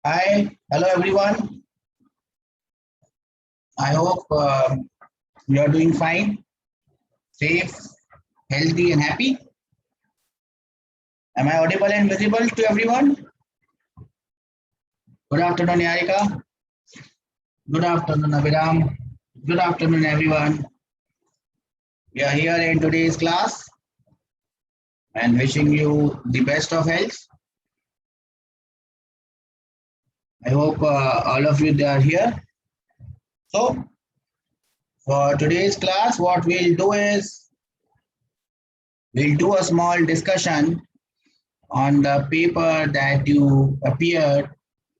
Hi, hello everyone. I hope you are doing fine, safe, healthy, and happy. Am I audible and visible to everyone? Good afternoon, Yarika. Good afternoon, Abhiram. Good afternoon, everyone. We are here in today's class and wishing you the best of health. I hope all of you are here. So, for today's class, what we'll do is we'll do a small discussion on the paper that you appeared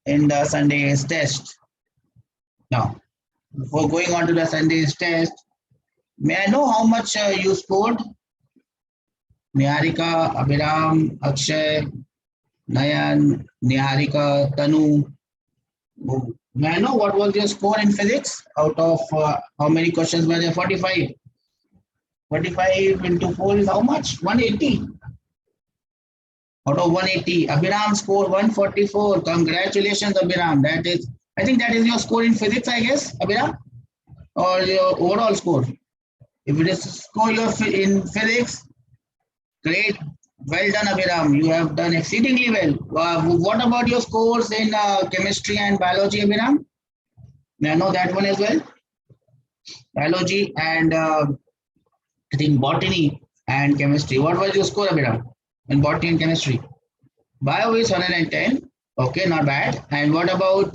in the Sunday's test. Now, before going on to the Sunday's test, may I know how much you scored? Niharika, Abhiram, Akshay, Nayan, Niharika, Tanu. May I know what was your score in physics? Out of how many questions were there? 45. 45 into 4 is how much? 180. Out of 180, Abhiram scored 144. Congratulations, Abhiram. I think that is your score in physics, I guess, Abhiram, or your overall score. If it is score your in physics, great. Well done, Abhiram. You have done exceedingly well. What about your scores in chemistry and biology, Abhiram? May I know that one as well? Biology and I think botany and chemistry. What was your score, Abhiram, in botany and chemistry? Bio is 110. Okay, not bad. And what about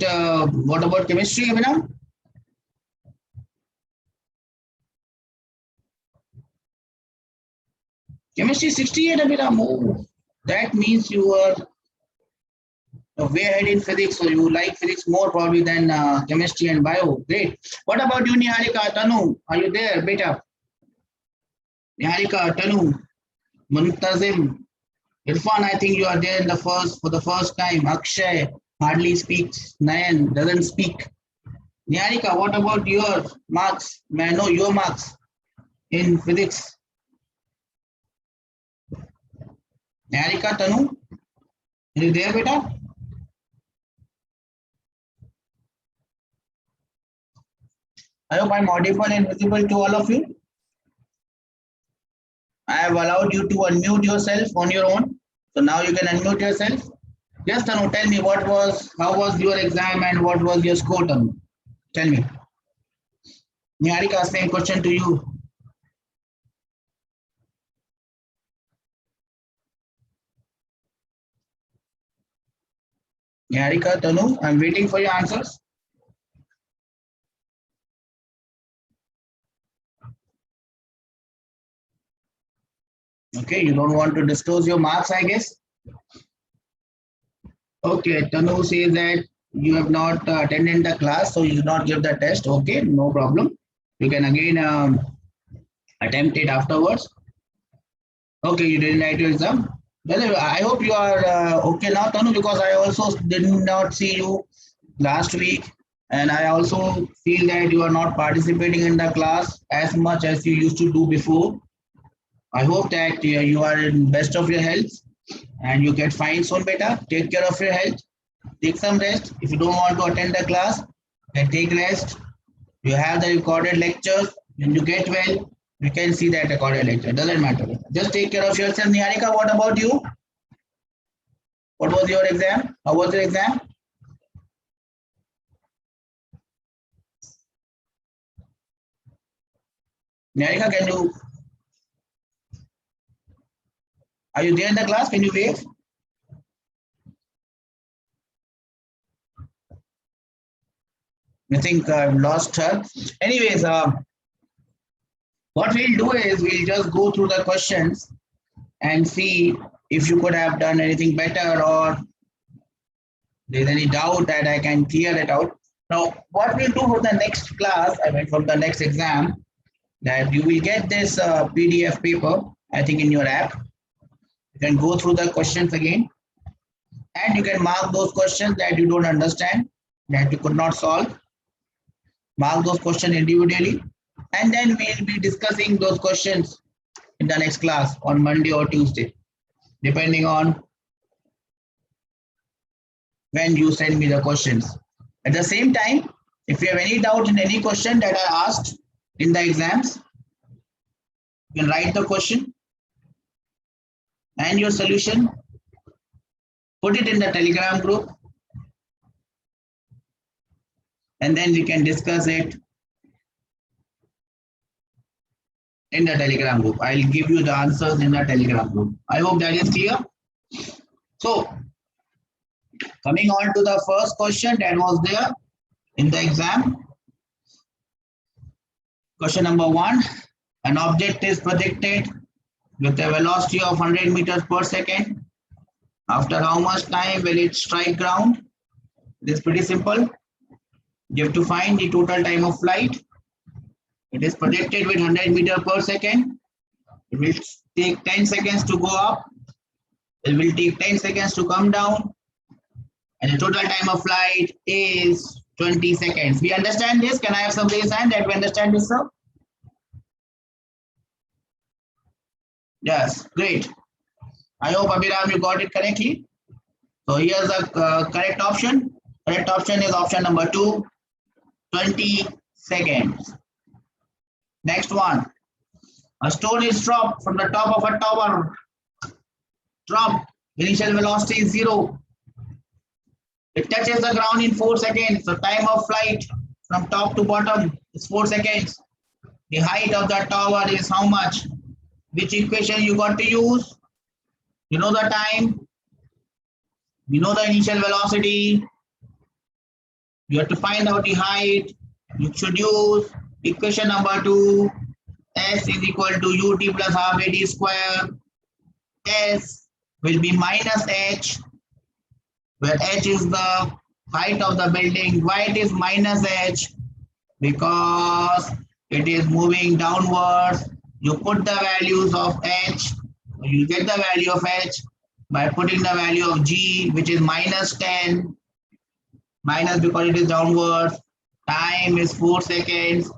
chemistry, Abhiram? Chemistry 68, Abhiram. Oh, that means you are way ahead in physics, so you like physics more probably than chemistry and bio. Great. What about you, Niharika, Tanu? Are you there, beta? Niharika, Tanu, Muntazim, Irfan, I think you are there in the first for the first time. Akshay hardly speaks. Nayan doesn't speak. Niharika, what about your marks? May I know your marks in physics? Niharika, Tanu, are you there, beta? I hope I'm audible and visible to all of you. I have allowed you to unmute yourself on your own. So now you can unmute yourself. Yes, Tanu, tell me how was your exam and what was your score, Tanu? Tell me. Niharika, same question to you. Niharika, Tanu, I'm waiting for your answers. Okay, you don't want to disclose your marks, I guess. Okay, Tanu says that you have not attended the class, so you did not give the test. Okay, no problem. You can again attempt it afterwards. Okay, you didn't write your exam. Well, I hope you are okay now, Tanu, because I also did not see you last week, and I also feel that you are not participating in the class as much as you used to do before. I hope that you are in best of your health and you get fine soon, beta. Take care of your health. Take some rest. If you don't want to attend the class, then take rest. You have the recorded lectures. When you get well, you can see that recorded lecture. Doesn't matter. Just take care of yourself. Niharika, what about you? What was your exam? How was your exam? Niharika, are you there in the class? Can you wave? I think I've lost her. Anyways, what we'll do is we'll just go through the questions and see if you could have done anything better or there's any doubt that I can clear it out. Now, what we'll do for the next class, I mean, from the next exam, that you will get this PDF paper, I think, in your app. You can go through the questions again and you can mark those questions that you don't understand, that you could not solve. Mark those questions individually, and then we'll be discussing those questions in the next class on Monday or Tuesday, depending on when you send me the questions. At the same time, if you have any doubt in any question that I asked in the exams, you can write the question and your solution, put it in the Telegram group, and then we can discuss it in the Telegram group. I'll give you the answers in the Telegram group. I hope that is clear. So, coming on to the first question that was there in the exam. Question number 1. An object is projected with a velocity of 100 meters per second. After how much time will it strike ground? It is pretty simple. You have to find the total time of flight. It is projected with 100 meters per second. It will take 10 seconds to go up. It will take 10 seconds to come down. And the total time of flight is 20 seconds. We understand this? Can I have some raise hand that we understand this, sir? Yes, great. I hope, Abhiram, you got it correctly. So here's the correct option. Correct option is option number 2, 20 seconds. Next one. A stone is dropped from the top of a tower. Drop. Initial velocity is 0. It touches the ground in 4 seconds. The time of flight from top to bottom is 4 seconds. The height of the tower is how much? Which equation you got to use? You know the time. You know the initial velocity. You have to find out the height. You should use equation number 2. S is equal to ut plus half ad square. S will be minus h, where h is the height of the building. Why it is minus h? Because it is moving downwards. You put the values of h, you get the value of h by putting the value of g, which is minus 10. Minus because it is downwards. Time is 4 seconds.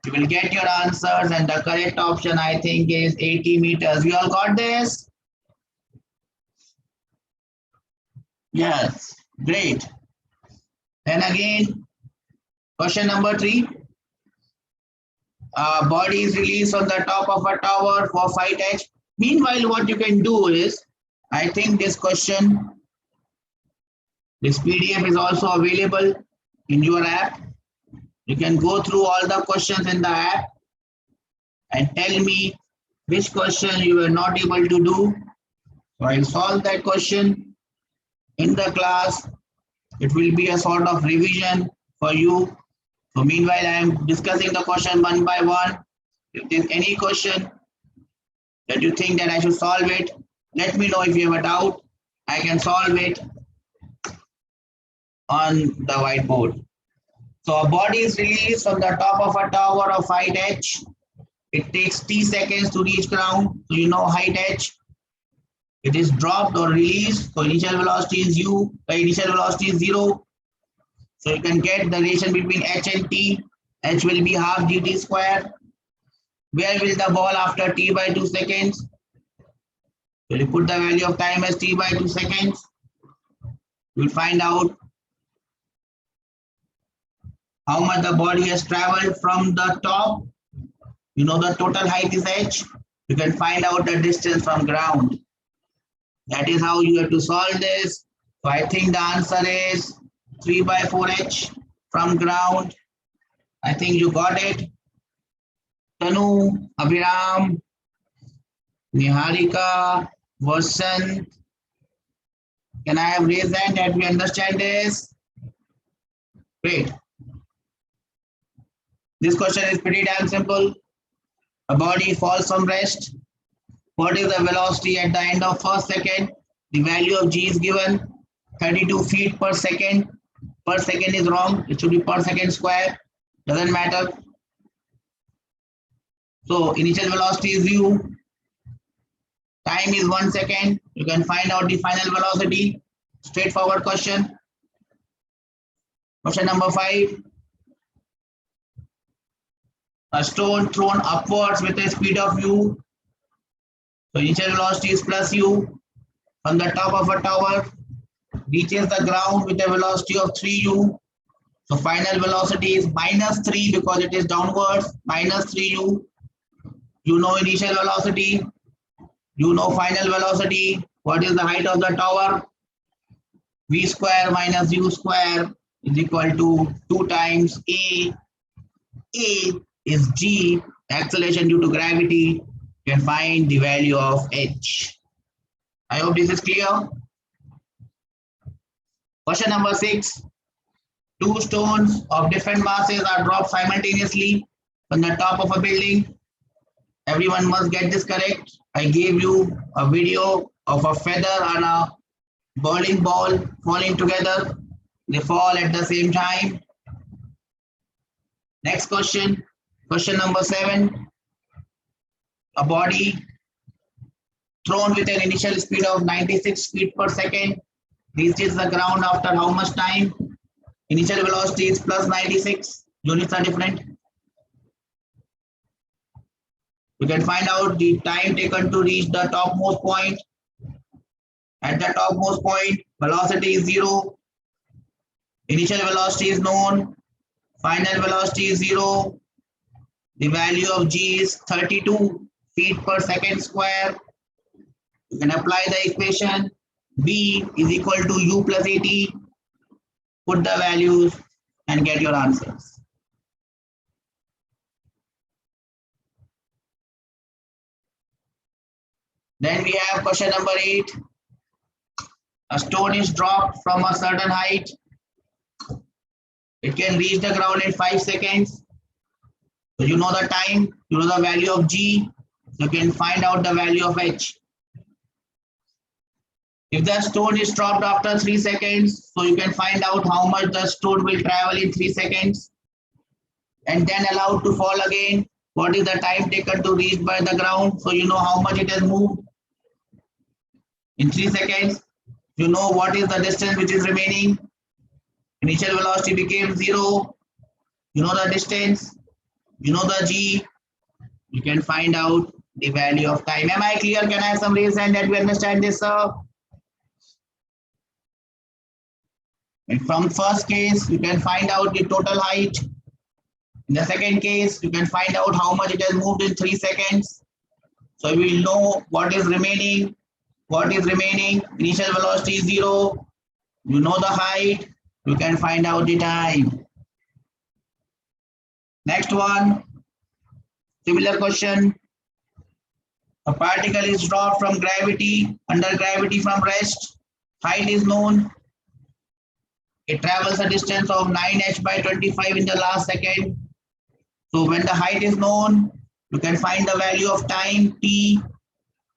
You will get your answers, and the correct option I think is 80 meters. We all got this? Yes, great. Then again, question number 3. Body is released on the top of a tower for 5h. Meanwhile, what you can do is, I think this question, this PDF is also available in your app. You can go through all the questions in the app and tell me which question you were not able to do. So I'll solve that question in the class. It will be a sort of revision for you. So meanwhile, I am discussing the question one by one. If there's any question that you think that I should solve it, let me know. If you have a doubt, I can solve it on the whiteboard. So a body is released from the top of a tower of height h. It takes t seconds to reach ground. So you know height h. It is dropped or released. So initial velocity is u. Initial velocity is 0. So you can get the relation between h and t. H will be half gt square. Where will the ball after t by 2 seconds? So you put the value of time as t by 2 seconds. You will find out how much the body has traveled from the top. You know the total height is h. You can find out the distance from ground. That is how you have to solve this. So I think the answer is 3 by 4h from ground. I think you got it. Tanu, Abhiram, Niharika, Vasant. Can I have raised hand that we understand this? Great. This question is pretty damn simple. A body falls from rest. What is the velocity at the end of first second? The value of g is given 32 feet per second. Per second is wrong. It should be per second square. Doesn't matter. So initial velocity is u. Time is 1 second. You can find out the final velocity. Straightforward question. Question number 5. A stone thrown upwards with a speed of u. So initial velocity is plus u from the top of a tower. reaches the ground with a velocity of 3u. So final velocity is minus 3 because it is downwards, minus 3u. You know initial velocity, you know final velocity. What is the height of the tower? V square minus u square is equal to 2 times A. A is g, acceleration due to gravity. You can find the value of h. I hope this is clear. Question number 6. Two stones of different masses are dropped simultaneously from the top of a building. Everyone must get this correct. I gave you a video of a feather and a bowling ball falling together. They fall at the same time. Next question. Question number 7. A body thrown with an initial speed of 96 feet per second reaches the ground after how much time? Initial velocity is plus 96. Units are different. You can find out the time taken to reach the topmost point. At the topmost point, velocity is 0. Initial velocity is known. Final velocity is 0. The value of g is 32 feet per second square. You can apply the equation. V is equal to u plus at. Put the values and get your answers. Then we have question number 8. A stone is dropped from a certain height. It can reach the ground in 5 seconds. So you know the time, you know the value of g, so you can find out the value of h. If the stone is dropped after 3 seconds, so you can find out how much the stone will travel in 3 seconds. And then allowed to fall again. What is the time taken to reach by the ground? So you know how much it has moved in 3 seconds. You know what is the distance which is remaining. Initial velocity became 0. You know the distance. You know the g. You can find out the value of time. Am I clear? Can I have some raise hand that we understand this, sir? And from first case, you can find out the total height. In the second case, you can find out how much it has moved in 3 seconds. So we will know what is remaining. What is remaining? Initial velocity is 0. You know the height. You can find out the time. Next one. Similar question. A particle is dropped from gravity, under gravity from rest. Height is known. It travels a distance of 9h by 25 in the last second. So when the height is known, you can find the value of time, t.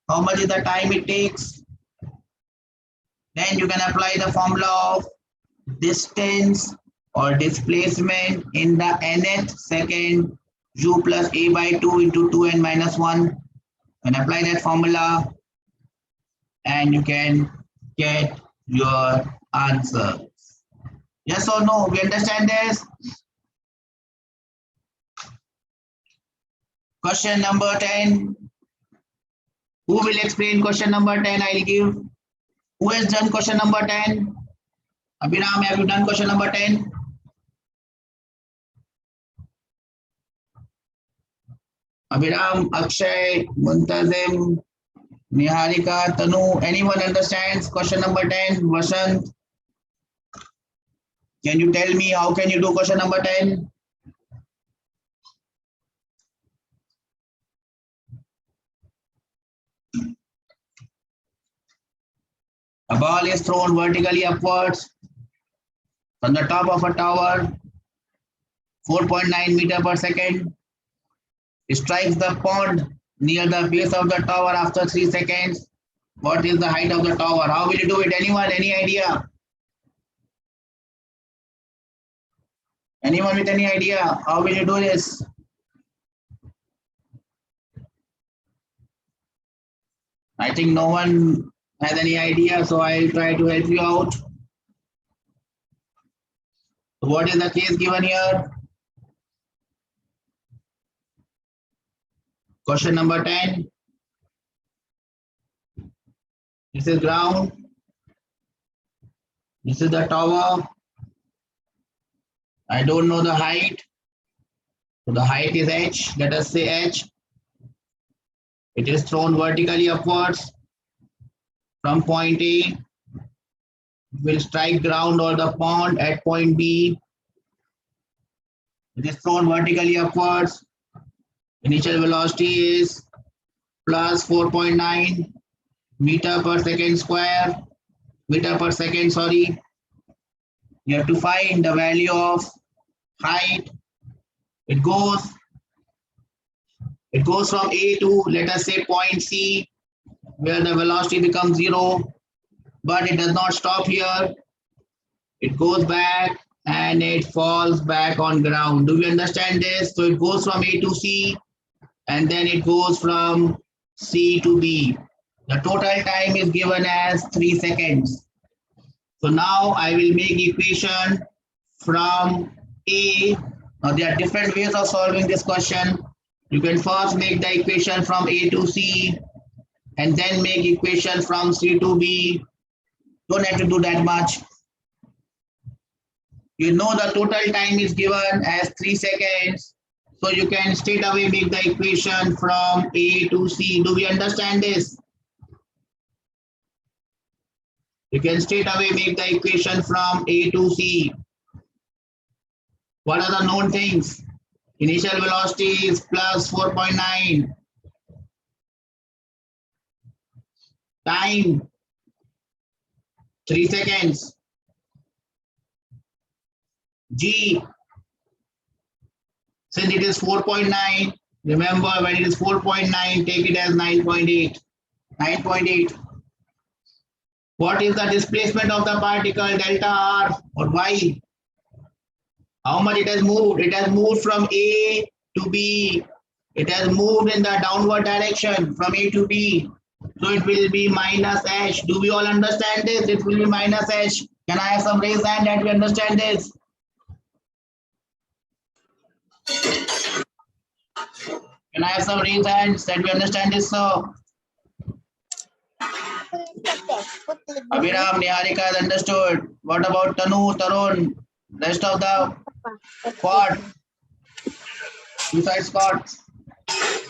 How much is the time it takes? Then you can apply the formula of distance or displacement in the nth second, u plus a by 2 into 2n minus 1. And apply that formula and you can get your answer. Yes or no? We understand this? Question number 10. Who will explain question number 10? I'll give. Who has done question number 10? Abhiram, have you done question number 10? Abhiram, Akshay, Muntazim, Niharika, Tanu, anyone understands question number 10? Vasant, can you tell me how can you do question number 10? A ball is thrown vertically upwards from the top of a tower, 4.9 meter per second. It strikes the pond near the base of the tower after 3 seconds. What is the height of the tower? How will you do it? Anyone? Any idea? Anyone with any idea? How will you do this? I think no one has any idea, so I'll try to help you out. What is the case given here? Question number 10. This is ground. This is the tower. I don't know the height. So the height is h. Let us say h. It is thrown vertically upwards from point A. It will strike ground or the pond at point B. It is thrown vertically upwards. Initial velocity is plus 4.9 meter per second square. Meter per second, sorry. You have to find the value of height. It goes from A to, let us say, point C, where the velocity becomes 0, but it does not stop here. It goes back and it falls back on ground. Do we understand this? So it goes from A to C and then it goes from C to B. The total time is given as 3 seconds. So now I will make equation from A. Now there are different ways of solving this question. You can first make the equation from A to C and then make equation from C to B. Don't have to do that much. You know the total time is given as 3 seconds. So you can straight away make the equation from A to C. Do we understand this? You can straight away make the equation from A to C. What are the known things? Initial velocity is plus 4.9. Time, 3 seconds. G, since it is 4.9, remember when it is 4.9, take it as 9.8. 9.8. What is the displacement of the particle, delta R or Y? How much it has moved? It has moved from A to B. It has moved in the downward direction from A to B. So it will be minus h. Do we all understand this? It will be minus h. Can I have some raised hand that we understand this? Can I have some raised hands that we understand this, sir? Abhiram, Niharika has understood. What about Tanu, Tarun, rest of the squad? Suicide squad.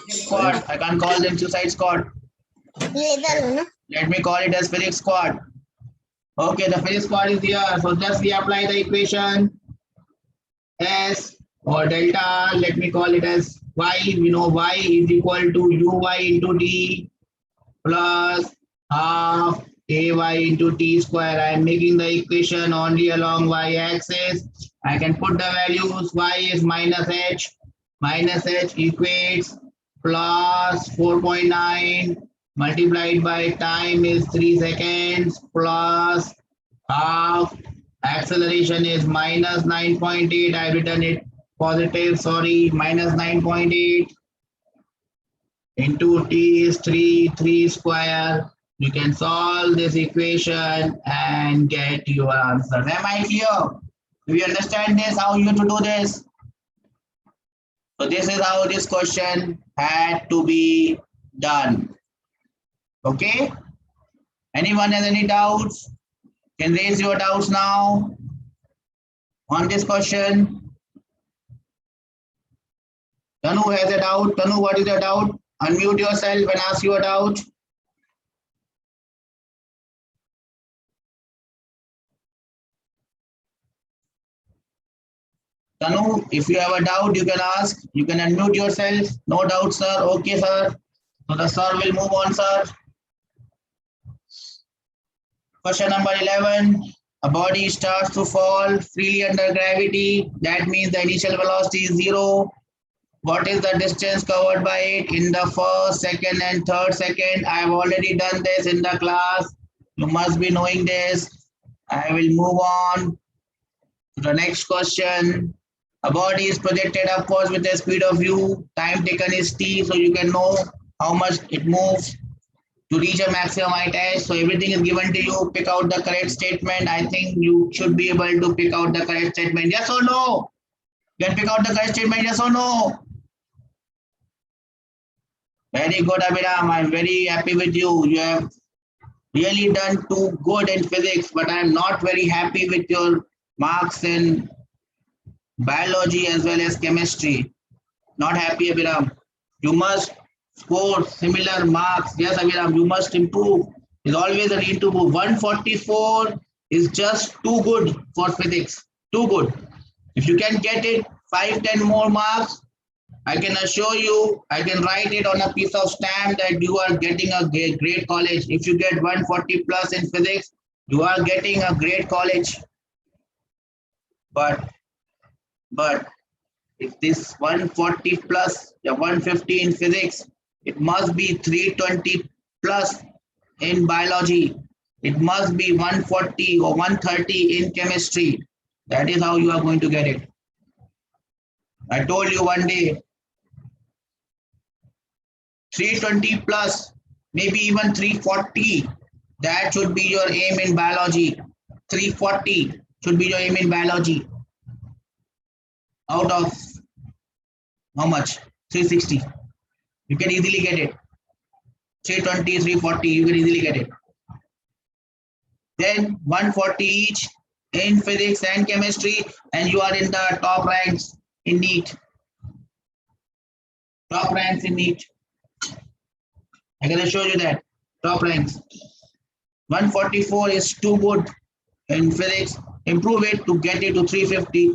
Squad. I can't call them suicide squad. Let me call it as physics squad. Okay, the physics squad is here. So just we apply the equation S or delta. Let me call it as Y. We know Y is equal to Uy into D plus half AY into T square. I am making the equation only along Y axis. I can put the values. Y is minus h. Minus h equates plus 4.9 multiplied by time is 3 seconds plus half. Acceleration is minus 9.8. I've written it positive, sorry, minus 9.8 into T is 3 square. You can solve this equation and get your answer. Am I clear? Do you understand this? How you have to do this? So this is how this question had to be done. Okay? Anyone has any doubts? Can raise your doubts now on this question. Tanu has a doubt. Tanu, what is your doubt? Unmute yourself and ask your doubt. Tanu, if you have a doubt, you can ask. You can unmute yourself. No doubt, sir. Okay, sir. So the sir will move on, sir. Question number 11. A body starts to fall freely under gravity. That means the initial velocity is 0. What is the distance covered by it in the first, second, and third second? I have already done this in the class. You must be knowing this. I will move on to the next question. A body is projected upwards with a speed of u. Time taken is t, so you can know how much it moves to reach a maximum height h. So everything is given to you. Pick out the correct statement. I think you should be able to pick out the correct statement. Yes or no? You can pick out the correct statement. Yes or no? Very good, Abhiram. I'm very happy with you. You have really done too good in physics, but I'm not very happy with your marks in biology as well as chemistry. Not happy, Abhiram. You must score similar marks. Yes, Abhiram, you must improve. There's always a need to move. 144 is just too good for physics. Too good. If you can get it, 5, 10 more marks, I can assure you, I can write it on a piece of stamp that you are getting a great college. If you get 140 plus in physics, you are getting a great college. But but if this 140 plus, 150 in physics, it must be 320 plus in biology. It must be 140 or 130 in chemistry. That is how you are going to get it. I told you one day, 320 plus, maybe even 340. That should be your aim in biology. 340 should be your aim in biology. Out of how much? 360. You can easily get it. 320, 340, you can easily get it. Then 140 each in physics and chemistry, and you are in the top ranks in NEET. Top ranks in NEET. I can assure you that. Top ranks. 144 is too good in physics. Improve it to get it to 350.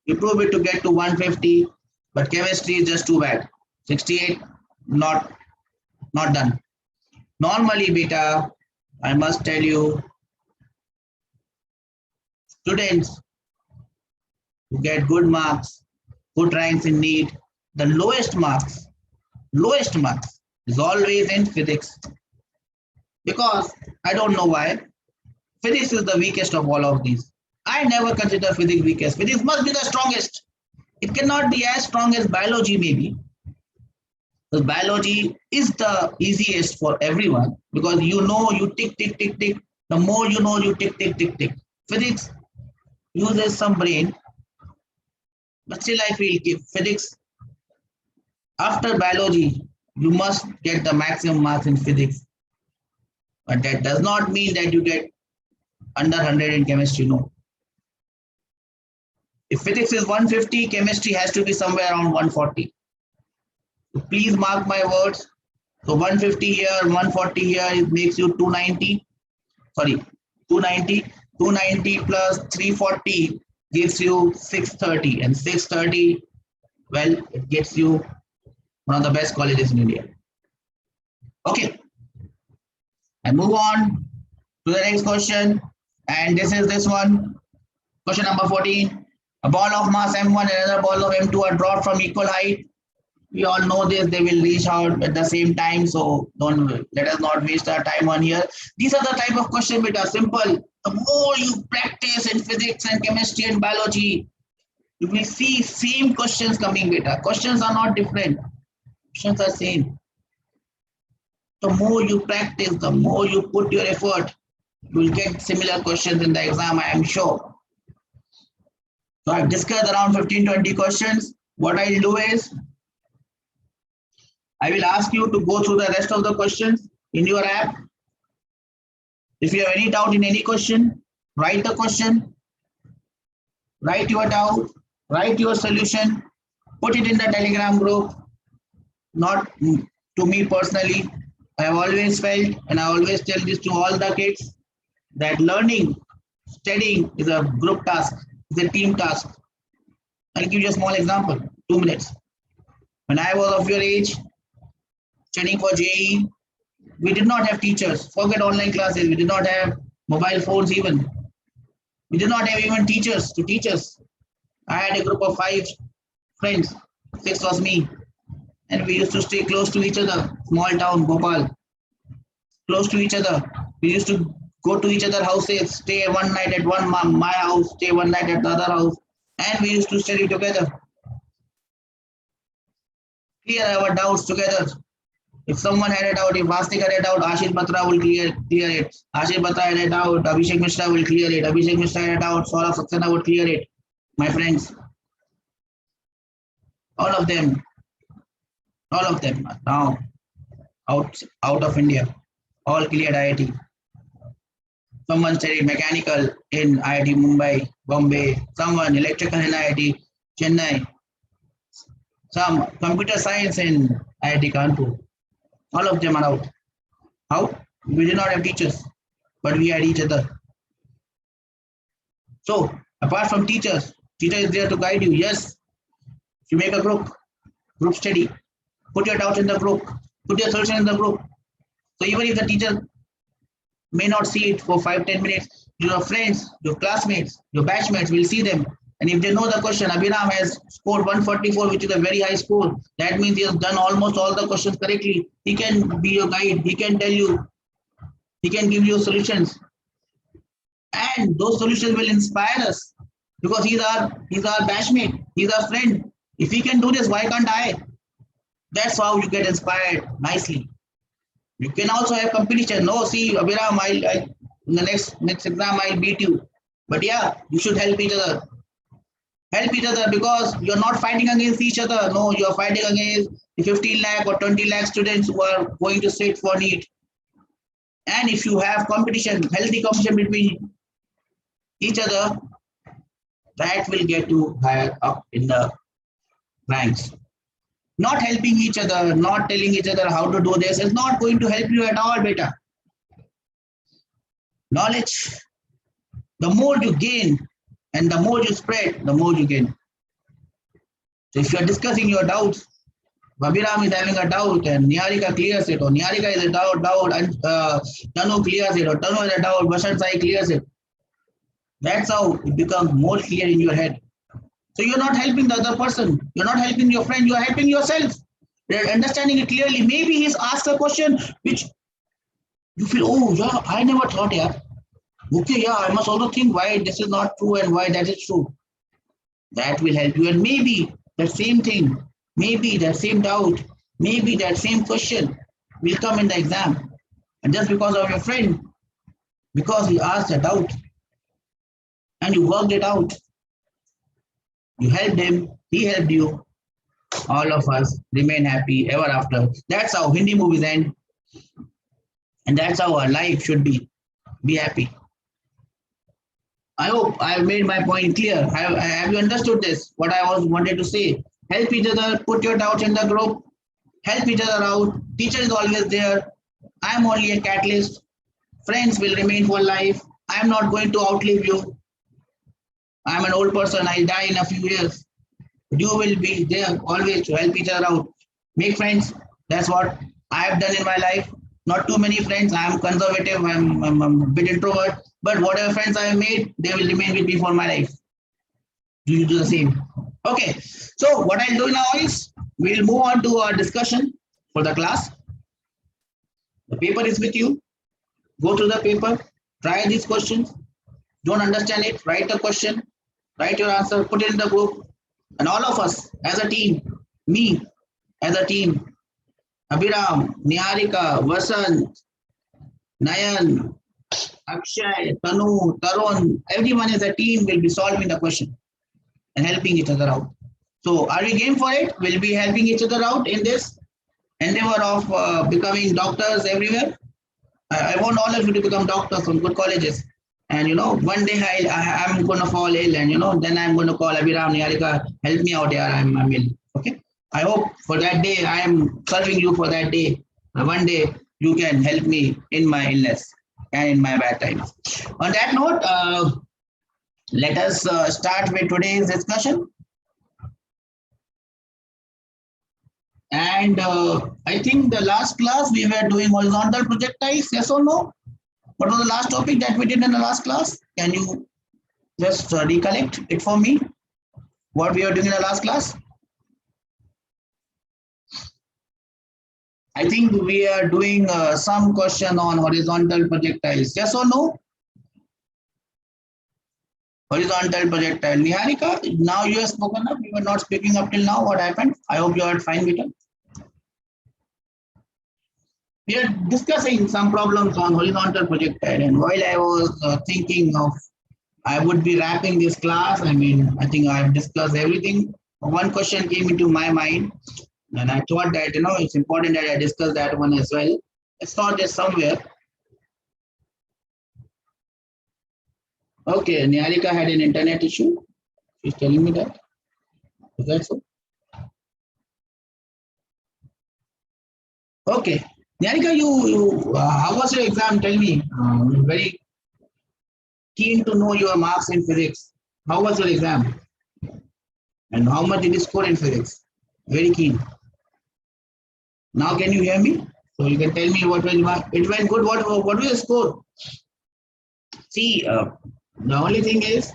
Improve it to get to 150. But chemistry is just too bad. 68, not done. Normally, beta, I must tell you, students who get good marks, good ranks in NEET, the lowest marks is always in physics. Because I don't know why. Physics is the weakest of all of these. I never consider physics weakest. Physics must be the strongest. It cannot be as strong as biology, maybe. Because biology is the easiest for everyone because you know you tick, tick, tick, tick. The more you know, you tick, tick, tick, tick. Physics uses some brain, but still I feel physics, after biology, you must get the maximum marks in physics. But that does not mean that you get under 100 in chemistry, no. If physics is 150, chemistry has to be somewhere around 140. So please mark my words. So 150 here, 140 here, it makes you 290. Sorry, 290. 290 plus 340 gives you 630. And 630, well, it gets you one of the best colleges in India. Okay. I move on to the next question. And this is this one. Question number 14. A ball of mass M1 and another ball of M2 are dropped from equal height. We all know this, they will reach out at the same time, so let us not waste our time on here. These are the type of questions which are simple. The more you practice in physics and chemistry and biology, you will see same questions coming beta. Questions are not different. Questions are same. The more you practice, the more you put your effort, you will get similar questions in the exam, I am sure. So I've discussed around 15-20 questions. What I'll do is, I will ask you to go through the rest of the questions in your app. If you have any doubt in any question, write the question, write your doubt, write your solution, put it in the Telegram group, not to me personally. I have always felt, and I always tell this to all the kids, that learning, studying is a group task, it's a team task. I'll give you a small example, 2 minutes. When I was of your age, studying for JEE, we did not have teachers. Forget online classes. We did not have mobile phones even. We did not have even teachers to teach us. I had a group of 5 friends. 6 was me. And we used to stay close to each other. Small town, Bhopal. Close to each other. We used to go to each other's houses, stay one night at my house, stay one night at the other house. And we used to study together. Clear our doubts together. If someone had a doubt, if Vastik had a doubt, Ashish Batra will clear it. Ashish Batra had a doubt, Abhishek Mishra will clear it. Abhishek Mishra had a doubt, Saurabh Saxena would clear it. My friends, all of them are now out of India. All cleared IIT. Someone studied mechanical in IIT Mumbai, Bombay. Someone electrical in IIT Chennai. Some computer science in IIT Kanpur. All of them are out. How? We did not have teachers, but we had each other. So apart from teachers, teacher is there to guide you. Yes, you make a group study, put your doubts in the group, put your solution in the group. So even if the teacher may not see it for 5-10 minutes, your friends, your classmates, your batchmates will see them. And if they know the question, Abhiram has scored 144, which is a very high score. That means he has done almost all the questions correctly. He can be your guide. He can tell you. He can give you solutions. And those solutions will inspire us because he's our batchmate. He's our friend. If he can do this, why can't I? That's how you get inspired nicely. You can also have competition. No, see, Abhiram, I in the next exam I'll beat you. But yeah, you should help each other. Help each other because you're not fighting against each other. No, you're fighting against the 15 lakh or 20 lakh students who are going to sit for NEET. And if you have competition, healthy competition between each other, that will get you higher up in the ranks. Not helping each other, not telling each other how to do this is not going to help you at all, beta. Knowledge, the more you gain and the more you spread, the more you gain. So if you're discussing your doubts, Abhiram is having a doubt and Niharika clears it, or Niharika is a doubt, and Tanu clears it, or Tanu has a doubt, Vasant Sai clears it. That's how it becomes more clear in your head. So you're not helping the other person. You're not helping your friend. You're helping yourself. You're understanding it clearly. Maybe he's asked a question which you feel, oh, yeah, I never thought, yeah. Okay, yeah, I must also think why this is not true and why that is true. That will help you. And maybe that same thing, maybe that same doubt, maybe that same question will come in the exam. And just because of your friend, because he asked a doubt and you worked it out, you helped him, he helped you, all of us remain happy ever after. That's how Hindi movies end. And that's how our life should be. Be happy. I hope I have made my point clear. Have you understood this? What I was wanted to say. Help each other, put your doubts in the group, help each other out. Teacher is always there. I am only a catalyst. Friends will remain for life. I am not going to outlive you. I am an old person. I'll die in a few years. But you will be there always to help each other out. Make friends. That's what I have done in my life. Not too many friends. I am conservative. I'm a bit introvert. But whatever friends I have made, they will remain with me for my life. Do you do the same? Okay. So what I'll do now is we'll move on to our discussion for the class. The paper is with you. Go through the paper. Try these questions. Don't understand it. Write the question. Write your answer. Put it in the group. And all of us as a team, me as a team, Abhiram, Niharika, Vasant, Nayan, Akshay, Tanu, Tarun, everyone as a team will be solving the question and helping each other out. So are we game for it? We'll be helping each other out in this endeavor of becoming doctors everywhere. I want all of you to become doctors from good colleges. And one day I'm going to fall ill, and then I'm going to call Abhiram, Niharika, help me out here. I'm ill. Okay. I hope for that day I am serving you for that day. One day you can help me in my illness and in my bad times. On that note, let us start with today's discussion. And I think the last class we were doing horizontal projectiles, yes or no? What was the last topic that we did in the last class? Can you just recollect it for me? What we were doing in the last class? I think we are doing some question on horizontal projectiles. Yes or no? Horizontal projectile. Niharika, now you have spoken up. You were not speaking up till now. What happened? I hope you are fine with it. We are discussing some problems on horizontal projectile, and while I was thinking of I would be wrapping this class, I think I've discussed everything. One question came into my mind, and I thought that it's important that I discuss that one as well. It's not just somewhere. Okay, Niharika had an internet issue. She's telling me that. Is that so? Okay. Niharika, how was your exam? Tell me. I'm very keen to know your marks in physics. How was your exam? And how much did you score in physics? Very keen. Now can you hear me? So you can tell me what went it went good. What was your score? See, the only thing is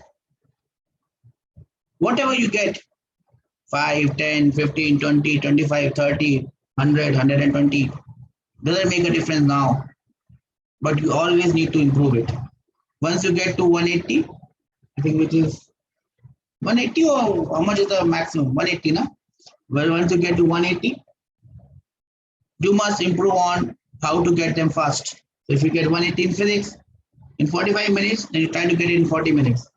whatever you get 5, 10, 15, 20, 25, 30, 100, 120 doesn't make a difference now. But you always need to improve it. Once you get to 180, I think which is 180 or how much is the maximum? 180, na? Well, once you get to 180, you must improve on how to get them fast. So if you get 180 in physics in 45 minutes, then you try to get it in 40 minutes.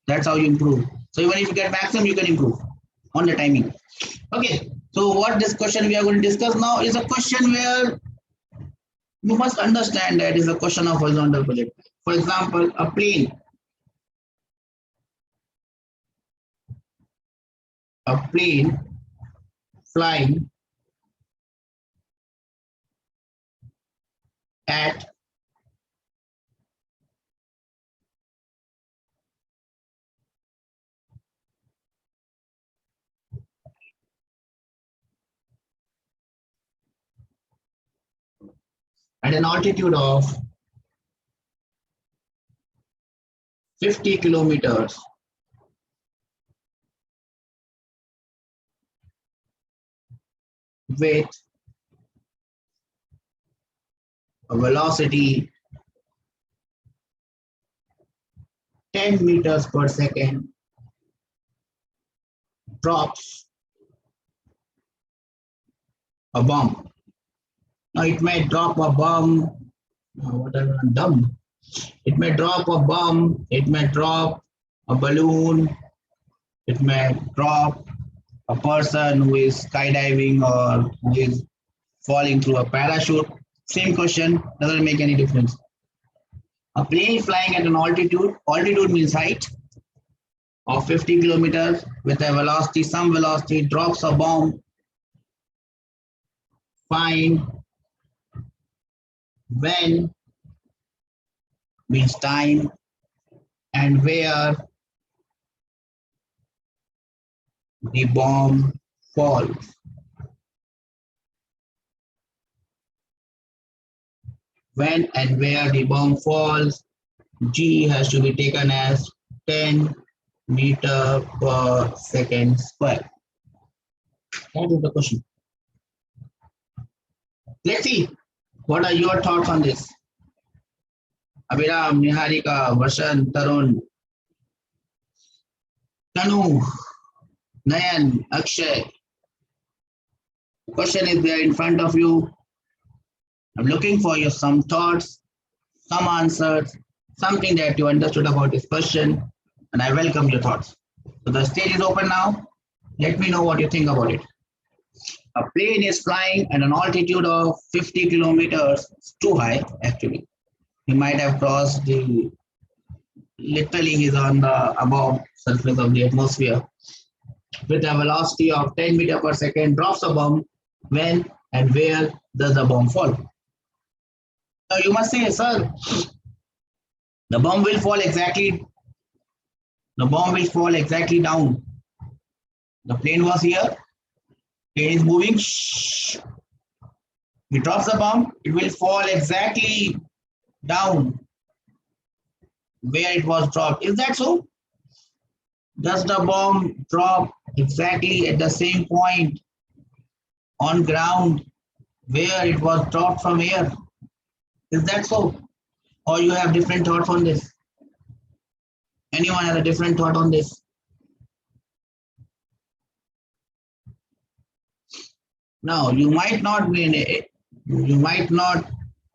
That's how you improve. So even if you get maximum, you can improve on the timing. Okay. So what this question we are going to discuss now is a question where you must understand that is a question of horizontal projectile. For example, a plane flying at an altitude of 50 kilometers with a velocity 10 meters per second drops a bomb. Now it may drop a bomb, whatever, dumb. It may drop a bomb, it may drop a balloon, it may drop a person who is skydiving or who is falling through a parachute. Same question, doesn't make any difference. A plane flying at an altitude means height of 50 kilometers with a velocity, some velocity, drops a bomb, find when means time and where the bomb falls. When and where the bomb falls, G has to be taken as 10 meter per second square. That is the question. Let's see. What are your thoughts on this? Abhiram, Niharika, Vasant, Tarun, Tanu, Nayan, Akshay. The question is there in front of you. I'm looking for your some thoughts, some answers, something that you understood about this question, and I welcome your thoughts. So the stage is open now. Let me know what you think about it. A plane is flying at an altitude of 50 kilometers. It's too high, actually. He might have crossed the, literally he's on the above surface of the atmosphere with a velocity of 10 meter per second, drops a bomb. When and where does the bomb fall? Now you must say, sir, the bomb will fall exactly, the bomb will fall exactly down. The plane was here, plane is moving, he drops the bomb, it will fall exactly down where it was dropped. Is that so? Does the bomb drop exactly at the same point on ground where it was dropped from air? Is that so? Or you have different thoughts on this? Anyone has a different thought on this? Now, you might not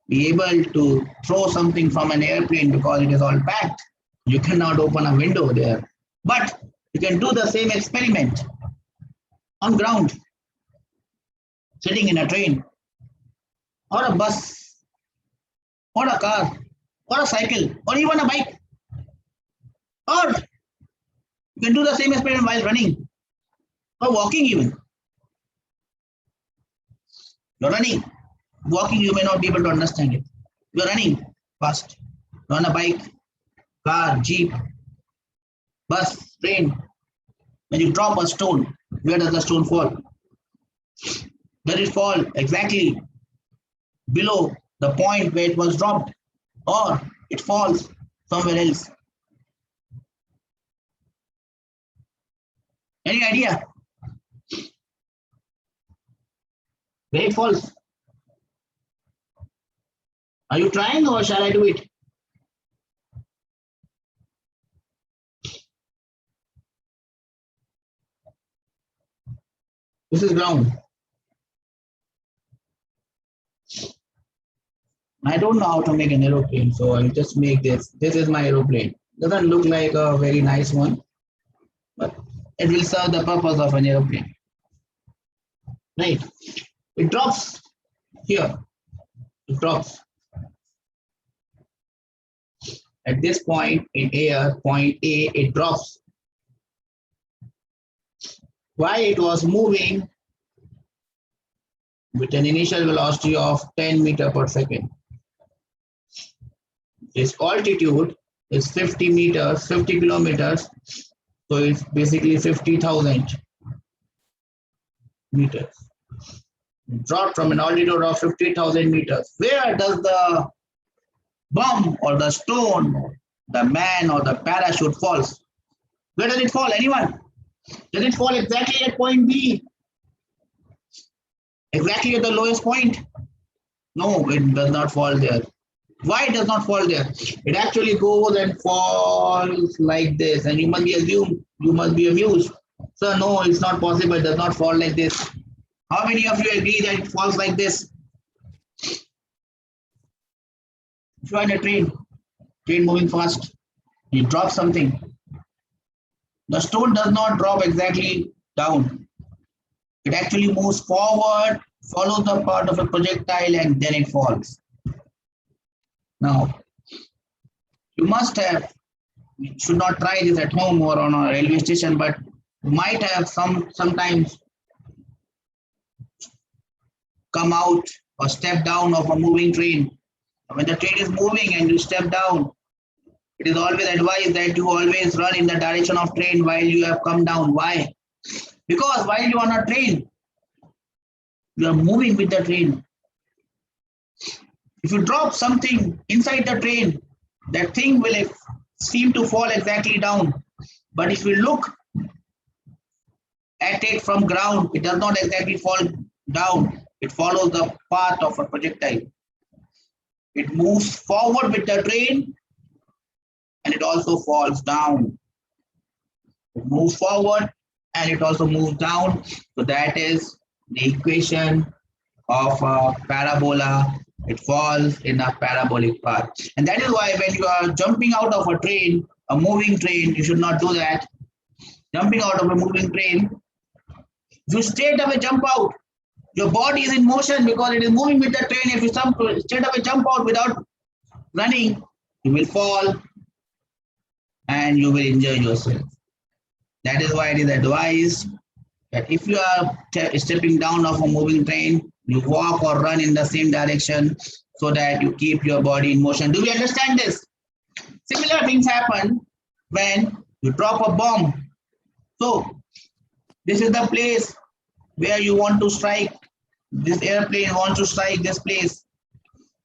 be able to throw something from an airplane because it is all packed. You cannot open a window there. But you can do the same experiment on ground, sitting in a train, or a bus, or a car, or a cycle, or even a bike. Or you can do the same experiment while running or walking even. You're running. Walking, you may not be able to understand it. You're running fast. You're on a bike, car, jeep, bus, train. When you drop a stone, where does the stone fall? Does it fall exactly below the point where it was dropped, or it falls somewhere else? Any idea? Where it falls? Are you trying or shall I do it? This is ground. I don't know how to make an aeroplane, so I'll just make this. This is my aeroplane. Doesn't look like a very nice one, but it will serve the purpose of an aeroplane. Right? It drops here. It drops at this point in air, point A, it drops. Why it was moving with an initial velocity of 10 meters per second. Its altitude is 50 meters, 50 kilometers. So it's basically 50,000 meters. Dropped from an altitude of 50,000 meters. Where does the bomb or the stone, the man or the parachute falls? Where does it fall? Anyone? Does it fall exactly at point B? Exactly at the lowest point? No, it does not fall there. Why it does not fall there? It actually goes and falls like this, and you must be amused. Sir, no, it's not possible. It does not fall like this. How many of you agree that it falls like this? If you are in a train moving fast, you drop something. The stone does not drop exactly down. It actually moves forward, follows the path of a projectile, and then it falls. Now, you should not try this at home or on a railway station, but you might have sometimes come out or step down of a moving train. When the train is moving and you step down, it is always advised that you always run in the direction of train while you have come down. Why? Because while you are on a train, you are moving with the train. If you drop something inside the train, that thing will seem to fall exactly down. But if you look at it from ground, it does not exactly fall down. It follows the path of a projectile. It moves forward with the train, and it also falls down. It moves forward and it also moves down. So that is the equation of a parabola. It falls in a parabolic path. And that is why when you are jumping out of a train, a moving train, you should not do that. Jumping out of a moving train, you straight away jump out. Your body is in motion because it is moving with the train. If you straight away jump out without running, you will fall and you will injure yourself. That is why it is advised that if you are stepping down of a moving train, you walk or run in the same direction so that you keep your body in motion. Do we understand this? Similar things happen when you drop a bomb. So this is the place where you want to strike. This airplane wants to strike this place.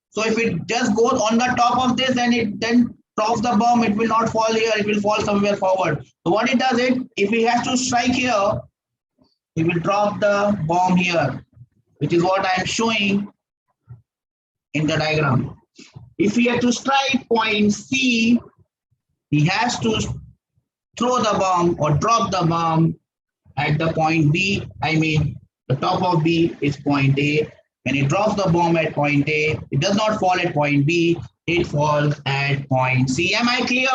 So if it just goes on the top of this and it then drops the bomb, it will not fall here, it will fall somewhere forward. So what it does is, if he has to strike here, he will drop the bomb here, which is what I am showing in the diagram. If he has to strike point C, he has to throw the bomb or drop the bomb at the point B. I mean, the top of B is point A. When he drops the bomb at point A, it does not fall at point B, it falls at point C. Am I clear?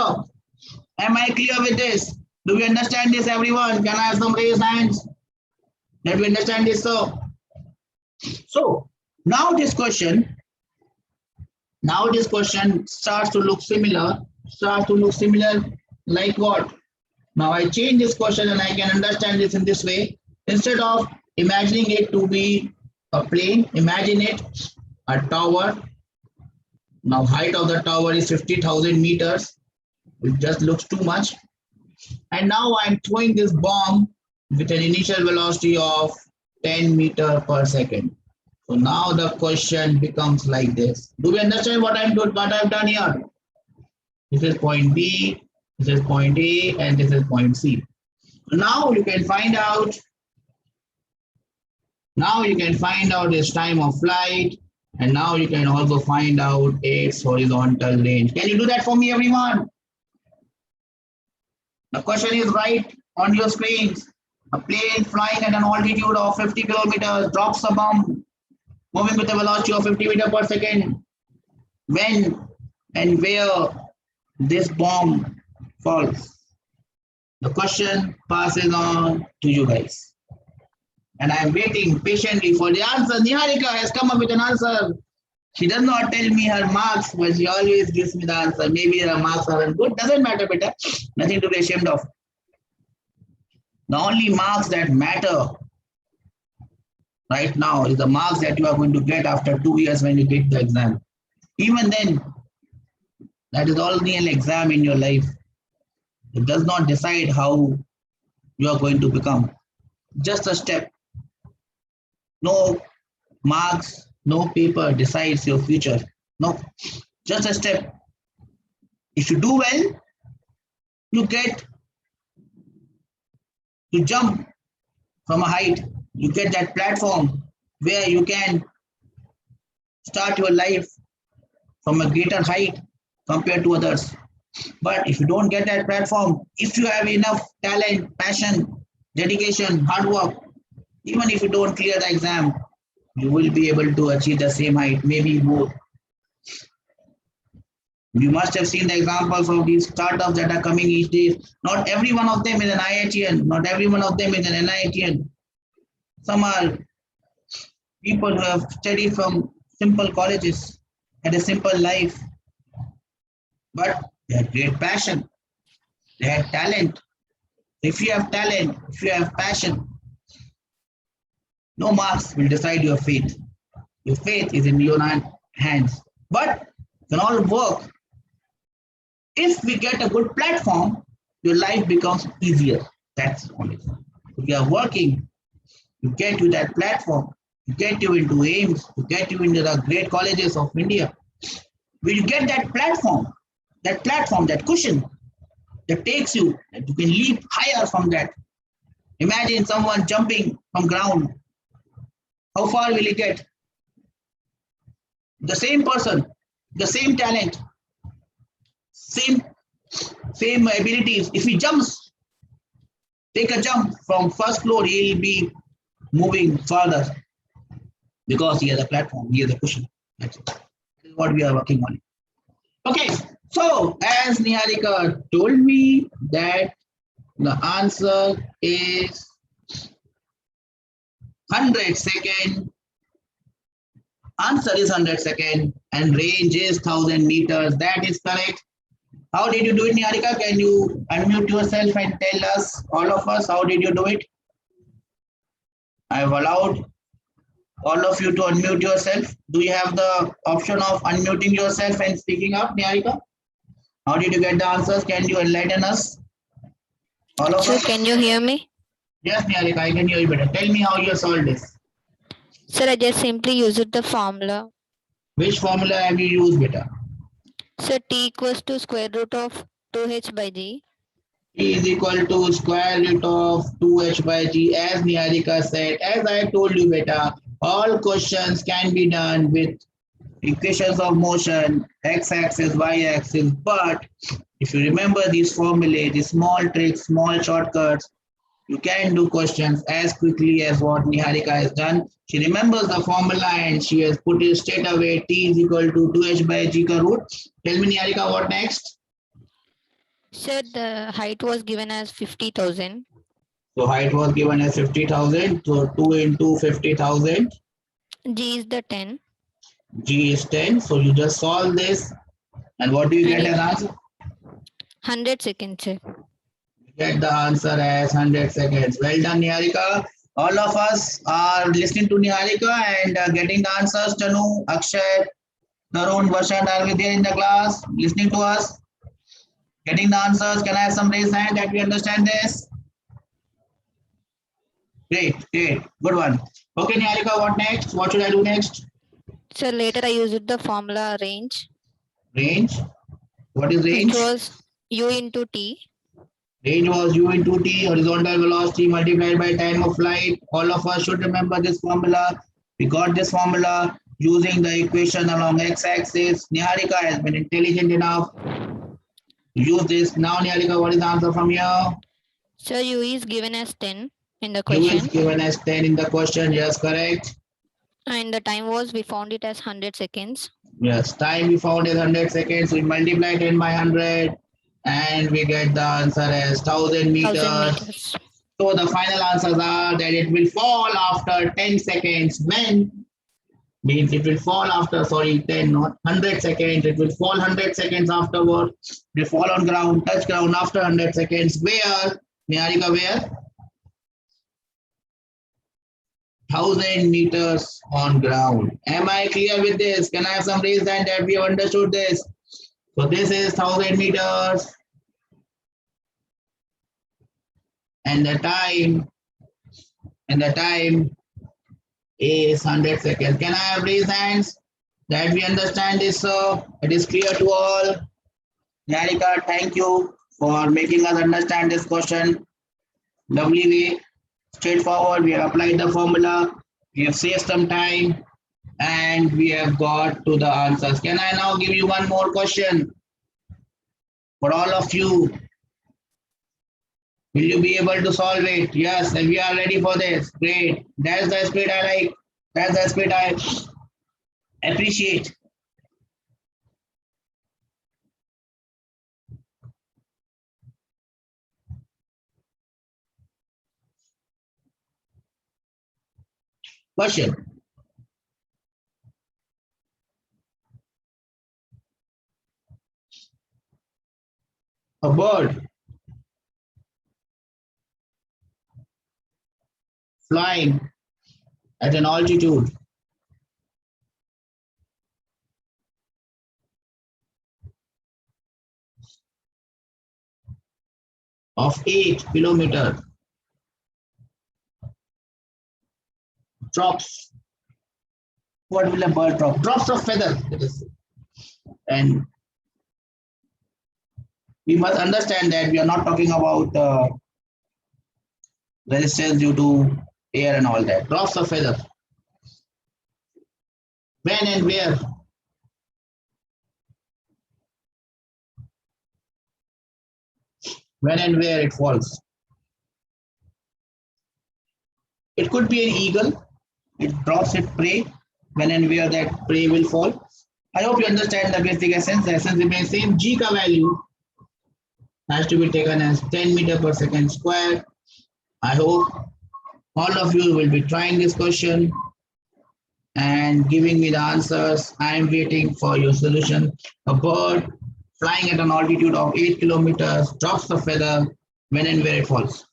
Am I clear with this? Do we understand this, everyone? Can I have some raised hands? Let me understand this, sir. So now this question starts to look similar. like what? Now I change this question and I can understand this in this way. Instead of imagining it to be a plane, imagine it a tower. Now height of the tower is 50,000 meters. It just looks too much. And now I'm throwing this bomb with an initial velocity of 10 meter per second. So now the question becomes like this. Do we understand what I've done here? This is point B, this is point A, and this is point C. Now you can find out. Now you can find out its time of flight, and now you can also find out its horizontal range. Can you do that for me, everyone? The question is right on your screens. A plane flying at an altitude of 50 kilometers drops a bomb moving with a velocity of 50 meters per second. When and where this bomb falls? The question passes on to you guys. And I am waiting patiently for the answer. Niharika has come up with an answer. She does not tell me her marks, but she always gives me the answer. Maybe her marks aren't good. Doesn't matter, better. Nothing to be ashamed of. The only marks that matter right now is the marks that you are going to get after 2 years when you take the exam. Even then, that is only an exam in your life. It does not decide how you are going to become. Just a step. No marks, no paper decides your future. No, just a step. If you do well, you get to jump from a height. You get that platform where you can start your life from a greater height compared to others. But if you don't get that platform, if you have enough talent, passion, dedication, hard work, even if you don't clear the exam, you will be able to achieve the same height, maybe more. You must have seen the examples of these startups that are coming each day. Not every one of them is an IITian, not every one of them is an NITian. Some are people who have studied from simple colleges, had a simple life, but they had great passion, they had talent. If you have talent, if you have passion, no marks will decide your fate. Your fate is in your hands. But you can all work. If we get a good platform, your life becomes easier. That's the only thing. If you are working, you get to that platform, you get you into AIIMS, you get you into the great colleges of India. When you get that platform, that cushion that takes you, that you can leap higher from that. Imagine someone jumping from ground. How far will he get? The same person, the same talent, same abilities. If he jumps, take a jump from first floor, he'll be moving further because he has a platform, he has a cushion. That's it. This is what we are working on. Okay, so as Niharika told me that the answer is 100 second. Answer is 100 second and range is 1000 meters. That is correct. How did you do it, Niharika? Can you unmute yourself and tell us, all of us, how did you do it? I have allowed all of you to unmute yourself. Do you have the option of unmuting yourself and speaking up, Niharika? How did you get the answers? Can you enlighten us? All of us? Can you hear me? Yes, Niharika, I can hear you better. Tell me how you solved this. Sir, I just simply used the formula. Which formula have you used, beta? Sir, T equals to square root of 2h by g. T is equal to square root of 2h by g, as Niharika said. As I told you, beta, all questions can be done with equations of motion, x-axis, y-axis. But if you remember these formulae, these small tricks, small shortcuts, you can do questions as quickly as what Niharika has done. She remembers the formula and she has put it straight away. T is equal to 2h by g ka root. Tell me, Niharika, what next? Sir, the height was given as 50,000. So height was given as 50,000. So 2 into 50,000. G is the 10. G is 10. So you just solve this. And what do you get as answer? 100 seconds, sir. Get the answer as 100 seconds. Well done, Niharika. All of us are listening to Niharika and getting the answers. Tanu, Akshay, Tarun, Vasant, are we there in the class? Listening to us? Getting the answers? Can I have some raised hand that we understand this? Great, great. Good one. Okay, Niharika, what next? What should I do next? So later I used the formula range, Range. What is which range? was U into T. Range was u into t, horizontal velocity multiplied by time of flight. All of us should remember this formula. We got this formula using the equation along x-axis. Niharika has been intelligent enough to use this. Now, Niharika, what is the answer from here? So U is given as 10 in the U is question. given as 10 in the question. Yes, correct. And the time was, we found it as 100 seconds. Yes, time we found is 100 seconds. We multiply 10 by 100 and we get the answer as 1000 1000 meters. meters. So the final answers are that it will fall after 10 seconds when means it will fall after 10 not 100 seconds, it will fall 100 seconds afterward, it will fall on ground, touch ground after 100 seconds. Where, Niharika, where? 1000 meters on ground. Am I clear with this? Can I have some raised hand that we have understood this? So this is 1000 meters and the time is 100 seconds. Can I have raised hands that we understand this? It is clear to all. Niharika, thank you for making us understand this question. Lovely way, straightforward. We have applied the formula, we have saved some time, and we have got to the answers. Can I now give you one more question for all of you? Will you be able to solve it? Yes, and we are ready for this. Great. That's the spirit I like. That's the spirit I appreciate. Question. A bird flying at an altitude of 8 kilometers drops. What will a bird drop? Drops of feather. And we must understand that we are not talking about resistance due to air and all that. Drops of feather. When and where? When and where it falls. It could be an eagle. It drops its prey. When and where that prey will fall. I hope you understand the basic essence. The essence remains same. G ka value has to be taken as 10 meter per second square. I hope all of you will be trying this question and giving me the answers. I am waiting for your solution. A bird flying at an altitude of 8 kilometers drops the feather when and where it falls.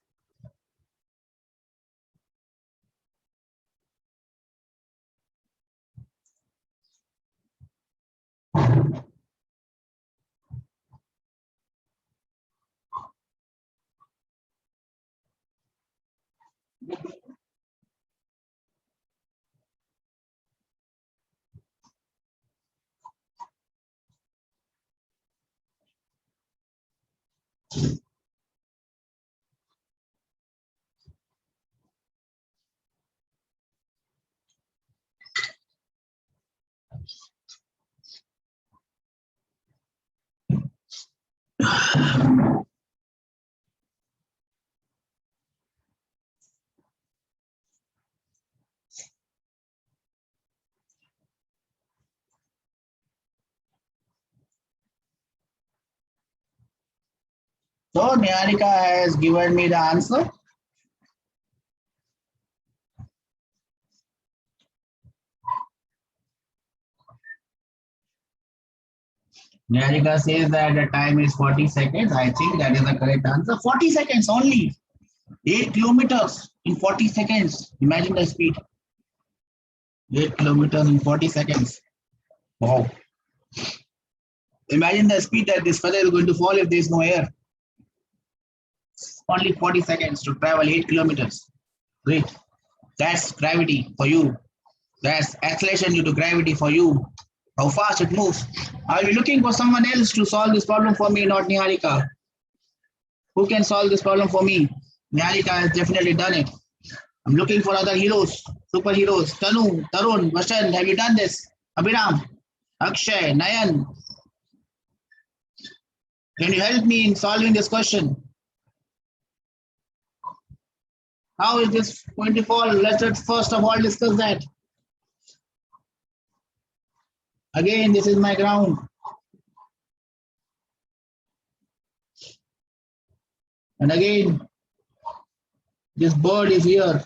So Niharika has given me the answer. Niharika says that the time is 40 seconds. I think that is the correct answer. 40 seconds only. 8 kilometers in 40 seconds. Imagine the speed. 8 kilometers in 40 seconds. Wow. Imagine the speed that this feather is going to fall if there is no air. Only 40 seconds to travel 8 kilometers. Great. That's gravity for you. That's acceleration due to gravity for you. How fast it moves. I'll be looking for someone else to solve this problem for me, not Niharika. Who can solve this problem for me? Niharika has definitely done it. I'm looking for other heroes, superheroes. Tanu, Tarun, Vasant, have you done this? Abhiram, Akshay, Nayan. Can you help me in solving this question? How is this going to fall? Let's first of all discuss that. Again, this is my ground. And again, this bird is here.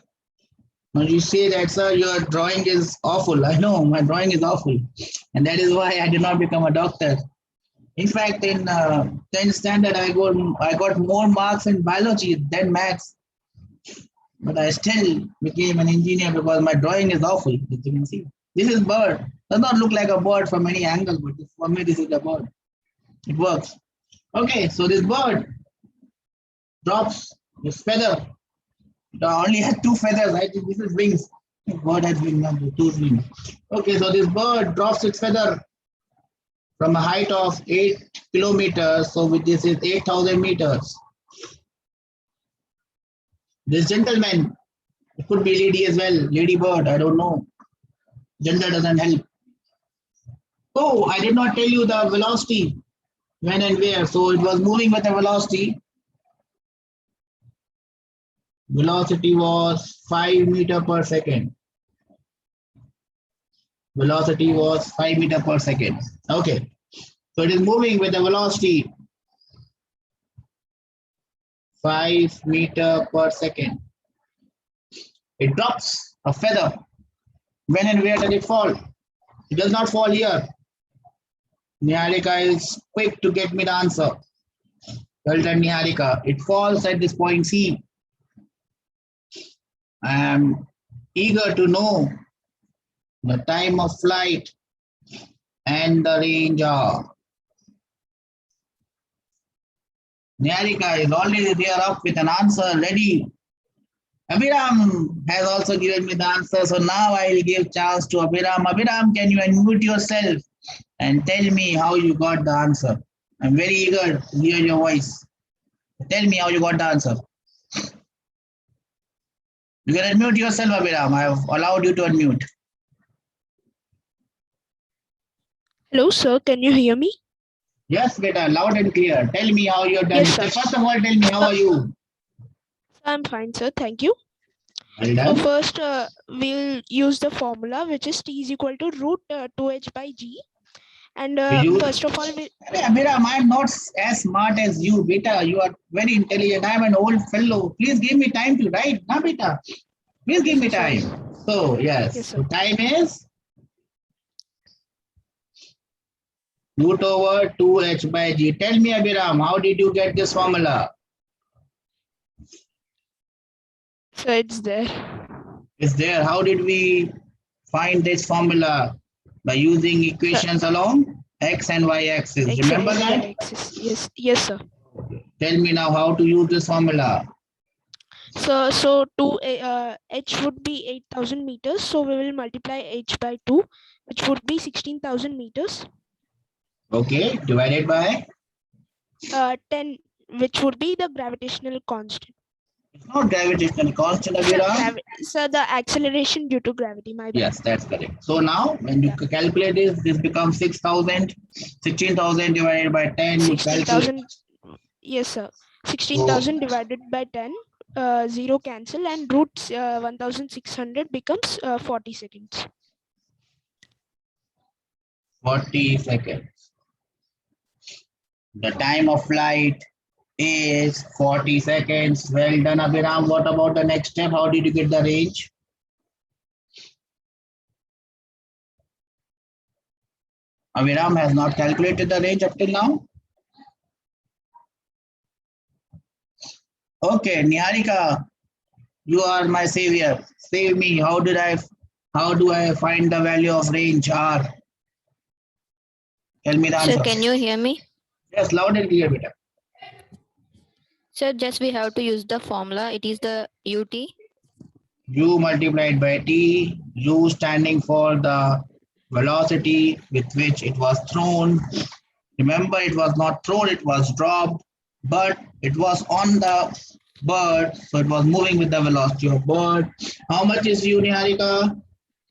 When you say that, sir, your drawing is awful. I know my drawing is awful. And that is why I did not become a doctor. In fact, in 10th standard, I got more marks in biology than maths. But I still became an engineer because my drawing is awful. As you can see, this is bird. Does not look like a bird from any angle, but for me, this is a bird. It works. Okay, so this bird drops this feather. It only has 2 feathers. I think this is wings. The bird has wings, not 2 wings. Okay, so this bird drops its feather from a height of 8 kilometers. So this is 8,000 meters. This gentleman, it could be lady as well, lady bird, I don't know. Gender doesn't help. Oh, I did not tell you the velocity, when and where. So it was moving with a velocity. Velocity was 5 meter per second. Velocity was 5 meter per second. Okay. So it is moving with a velocity 5 meter per second. It drops a feather. When and where does it fall? It does not fall here. Niharika is quick to get me the answer. Well done, Niharika. It falls at this point C. I am eager to know the time of flight and the range of. Niharika is already there up with an answer ready. Abhiram has also given me the answer, so now I will give chance to Abhiram. Abhiram, can you unmute yourself and tell me how you got the answer? I'm very eager to hear your voice. Tell me how you got the answer. You can unmute yourself, Abhiram. I have allowed you to unmute. Hello, sir. Can you hear me? Yes, beta, loud and clear. Tell me how you've done Yes, it. sir. First of all, tell me how are you? I'm fine, sir. Thank you. Well So done. first, we'll use the formula, which is T is equal to root 2h by g. And first of all, Abhiram, I'm not as smart as you, beta. You are very intelligent. I'm an old fellow. Please give me time to write. Na, beta. Please give me time. So, yes. Yes, sir. So, time is root over 2h by g. Tell me, Abhiram, how did you get this formula? So it's there. It's there. How did we find this formula? By using equations along x and y axis. Remember that? Axis. Yes, yes, sir. Tell me now how to use this formula. So h would be 8,000 meters. So we will multiply h by 2, which would be 16,000 meters. Okay, divided by? 10, which would be the gravitational constant. It's not gravitational constant, Abhiram. So the acceleration due to gravity, my bad. Yes, that's correct. So now when you calculate this becomes 6,000. 16,000 divided by 10. 16,000. Yes, sir. 16,000 divided by 10. 0 cancel, and root 1,600 becomes 40 seconds. 40 seconds. The time of flight is 40 seconds. Well done, Abhiram. What about the next step? How did you get the range? Aviram has not calculated the range up till now. Okay, Niharika, you are my savior. Save me. How do I find the value of range R? Tell me the Sir, answer. can you hear me? Yes, loud and clear, beta. Sir, just we have to use the formula. It is the UT. U multiplied by T, U standing for the velocity with which it was thrown. Remember, it was not thrown, it was dropped, but it was on the bird, so it was moving with the velocity of bird. How much is U, Niharika?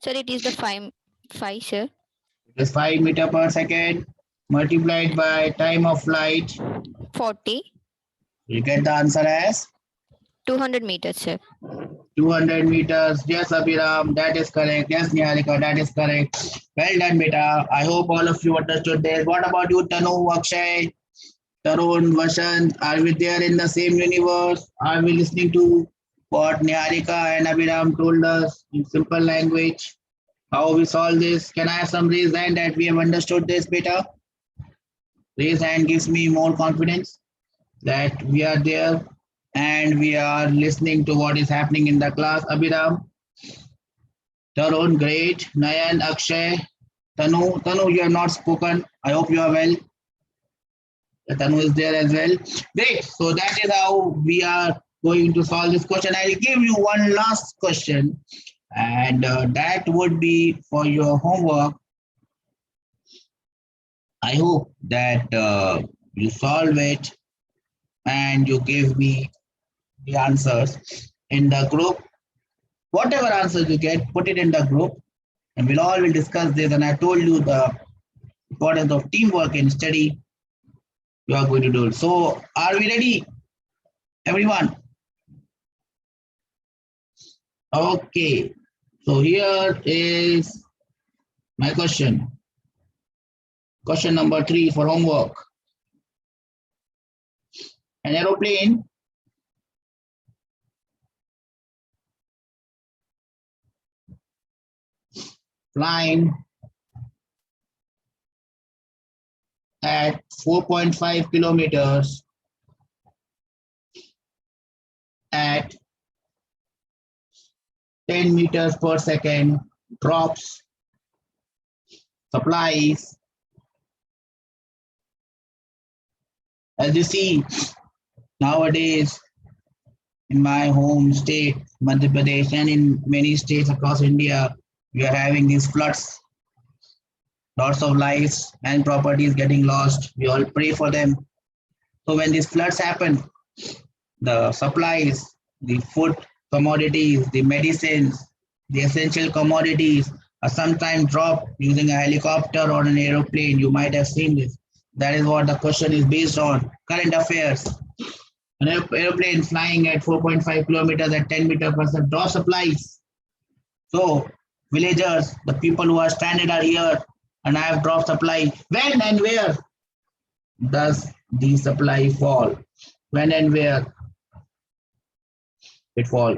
Sir, it is the 5, sir. It is 5 meter per second multiplied by time of flight. 40. You get the answer as 200 meters, sir. 200 meters. Yes, Abhiram, that is correct. Yes, Niharika, that is correct. Well done, beta. I hope all of you understood this. What about you, Tanu, Akshay, Tarun, Vashant? Are we there in the same universe? Are we listening to what Niharika and Abhiram told us in simple language? How we solve this? Can I have some raise hand that we have understood this, beta? Raise hand gives me more confidence that we are there and we are listening to what is happening in the class. Abhiram, Tarun, great. Nayan, Akshay, Tanu, you have not spoken. I hope you are well. Tanu is there as well. Great. So that is how we are going to solve this question. I will give you one last question, and that would be for your homework. I hope that you solve it and you give me the answers in the group. Whatever answers you get, put it in the group and we'll all will discuss this. And I told you the importance of teamwork in study. You are going to do it. So are we ready, everyone? Okay. So here is my question. Question number 3 for homework. An aeroplane flying at 4.5 kilometers at 10 meters per second drops supplies. As you see, nowadays in my home state, Madhya Pradesh, and in many states across India, we are having these floods. Lots of lives and properties getting lost. We all pray for them. So when these floods happen, the supplies, the food commodities, the medicines, the essential commodities are sometimes dropped using a helicopter or an aeroplane. You might have seen this. That is what the question is based on. Current affairs. An airplane flying at 4.5 kilometers at 10 meters per second draw supplies. So villagers, the people who are stranded are here and I have dropped supply. When and where does the supply fall? When and where it fall?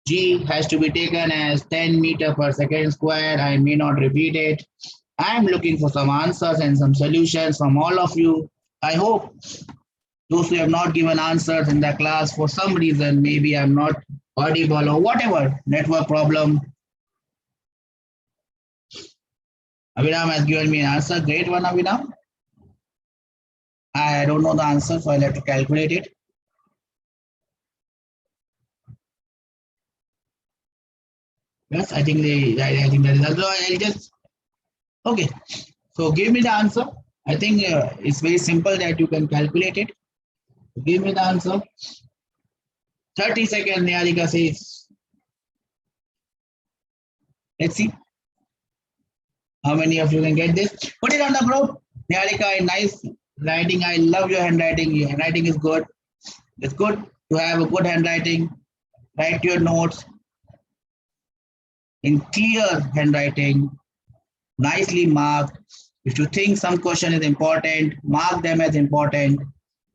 G has to be taken as 10 meters per second square. I may not repeat it. I am looking for some answers and some solutions from all of you. I hope those who have not given answers in the class for some reason, maybe I'm not audible or whatever, network problem. Abhinam has given me an answer. Great one, Abhinam. I don't know the answer, so I'll have to calculate it. Yes, I think that is also. I'll just okay. So give me the answer. I think it's very simple that you can calculate it. Give me the answer. 30 seconds, Niharika says. Let's see how many of you can get this. Put it on the group. Niharika, nice writing. I love your handwriting. Your handwriting is good. It's good to have a good handwriting. Write your notes in clear handwriting, nicely marked. If you think some question is important, mark them as important.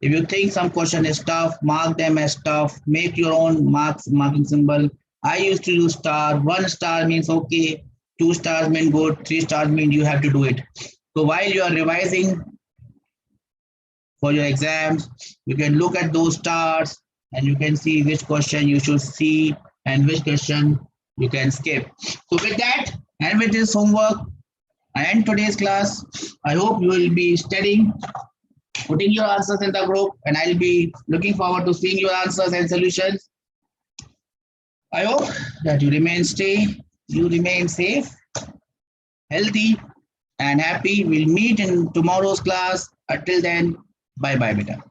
If you think some question is tough, mark them as tough. Make your own marking symbol. I used to use star. 1 star means okay. 2 stars mean good, 3 stars mean you have to do it. So while you are revising for your exams, you can look at those stars and you can see which question you should see and which question you can skip. So with that and with this homework and today's class, I hope you will be studying, putting your answers in the group, and I'll be looking forward to seeing your answers and solutions. I hope that you remain safe, healthy, and happy. We'll meet in tomorrow's class. Until then, bye bye, beta.